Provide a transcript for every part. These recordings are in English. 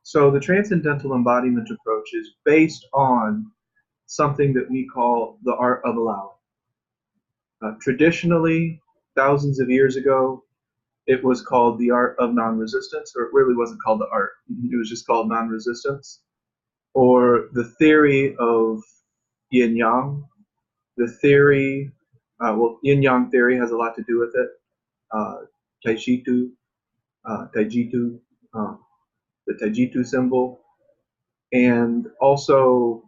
So the transcendental embodiment approach is based on something that we call the art of allowing. Traditionally, thousands of years ago, it was called the art of non-resistance, or it really wasn't called the art. It was just called non-resistance, or the theory of yin yang. The theory, yin yang theory has a lot to do with it. Uh, Taijitu, Taijitu, the Taijitu symbol, and also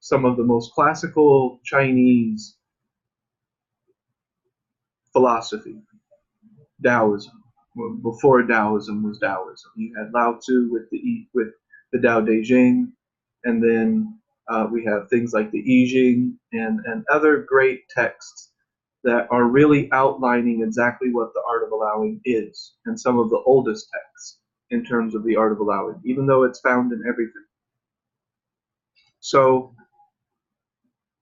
some of the most classical Chinese philosophy, Taoism. Before Taoism was Taoism, you had Lao Tzu with the Tao Te Ching, and then we have things like the I Ching and other great texts that are really outlining exactly what the art of allowing is, and some of the oldest texts in terms of the art of allowing, even though it's found in everything. So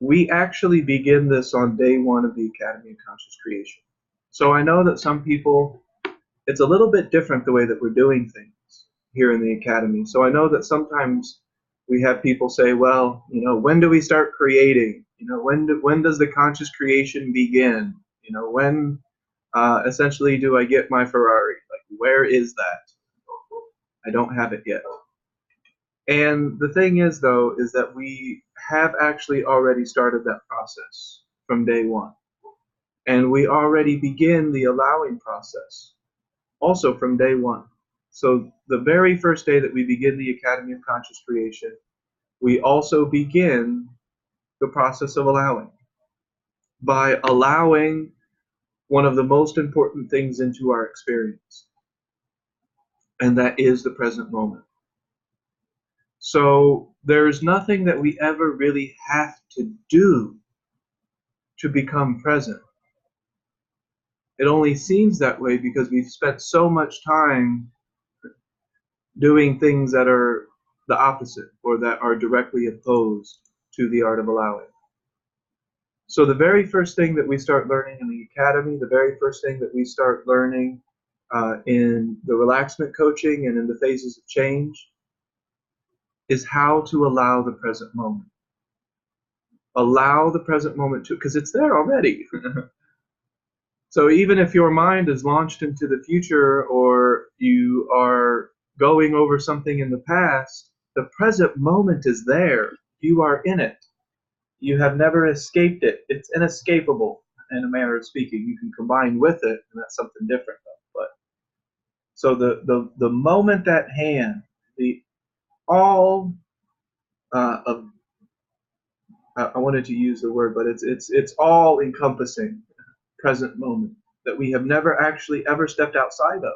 we actually begin this on day one of the Academy of Conscious Creation. So I know that some people, it's a little bit different the way that we're doing things here in the Academy. So I know that sometimes we have people say, well, when do we start creating? When does the conscious creation begin? When essentially do I get my Ferrari? Like, where is that? I don't have it yet. And the thing is, though, is that we have actually already started that process from day one. And we already begin the allowing process also from day one. So the very first day that we begin the Academy of Conscious Creation, we also begin the process of allowing by allowing one of the most important things into our experience, and that is the present moment. So there's nothing that we ever really have to do to become present. It only seems that way because we've spent so much time doing things that are the opposite or that are directly opposed to the art of allowing. So the very first thing that we start learning in the Academy, the very first thing that we start learning in the relaxment coaching and in the phases of change is how to allow the present moment. Allow the present moment to, because it's there already. So even if your mind is launched into the future or you are going over something in the past, the present moment is there. You are in it. You have never escaped it. It's inescapable in a manner of speaking. You can combine with it, and that's something different. But so the moment at hand, the all of I wanted to use the word, but it's all encompassing present moment that we have never actually ever stepped outside of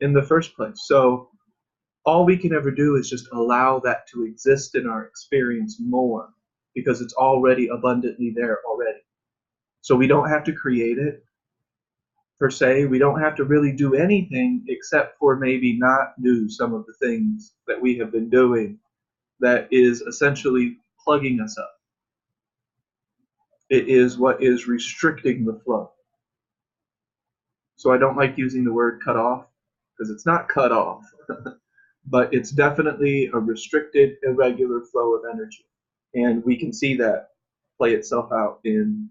in the first place. So all we can ever do is just allow that to exist in our experience more because it's already abundantly there already. So we don't have to create it per se. We don't have to really do anything except for maybe not do some of the things that we have been doing that is essentially plugging us up. It is what is restricting the flow. So I don't like using the word cut off because it's not cut off, but it's definitely a restricted, irregular flow of energy. And we can see that play itself out in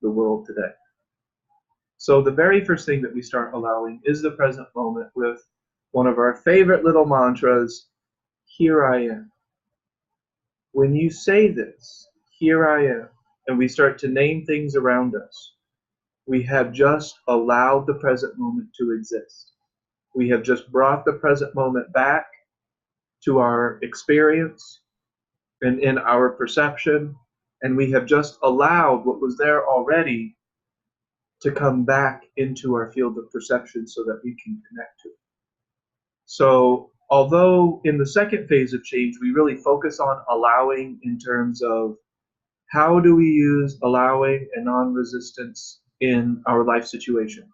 the world today. So the very first thing that we start allowing is the present moment with one of our favorite little mantras, here I am. When you say this, here I am, and we start to name things around us, we have just allowed the present moment to exist. We have just brought the present moment back to our experience and in our perception, and we have just allowed what was there already to come back into our field of perception so that we can connect to it. So although in the second phase of change, we really focus on allowing in terms of how do we use allowing and non-resistance in our life situation.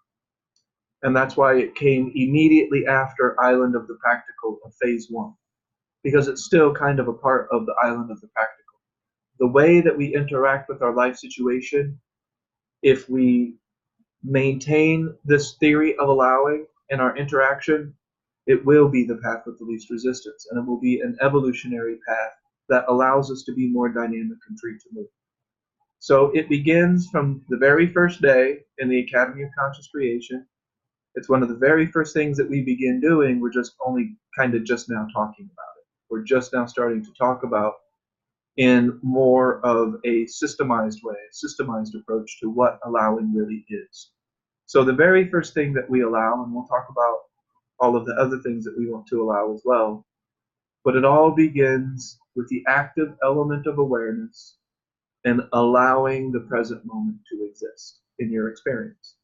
And that's why it came immediately after Island of the Practical of phase one, because it's still kind of a part of the Island of the Practical. The way that we interact with our life situation, if we maintain this theory of allowing in our interaction, it will be the path with the least resistance, and it will be an evolutionary path that allows us to be more dynamic and free to move. So it begins from the very first day in the Academy of Conscious Creation. It's one of the very first things that we begin doing. We're just only kind of just now talking about it. We're just now starting to talk about in more of a systemized way, a systemized approach to what allowing really is. So the very first thing that we allow, and we'll talk about all of the other things that we want to allow as well, but it all begins with the active element of awareness and allowing the present moment to exist in your experience.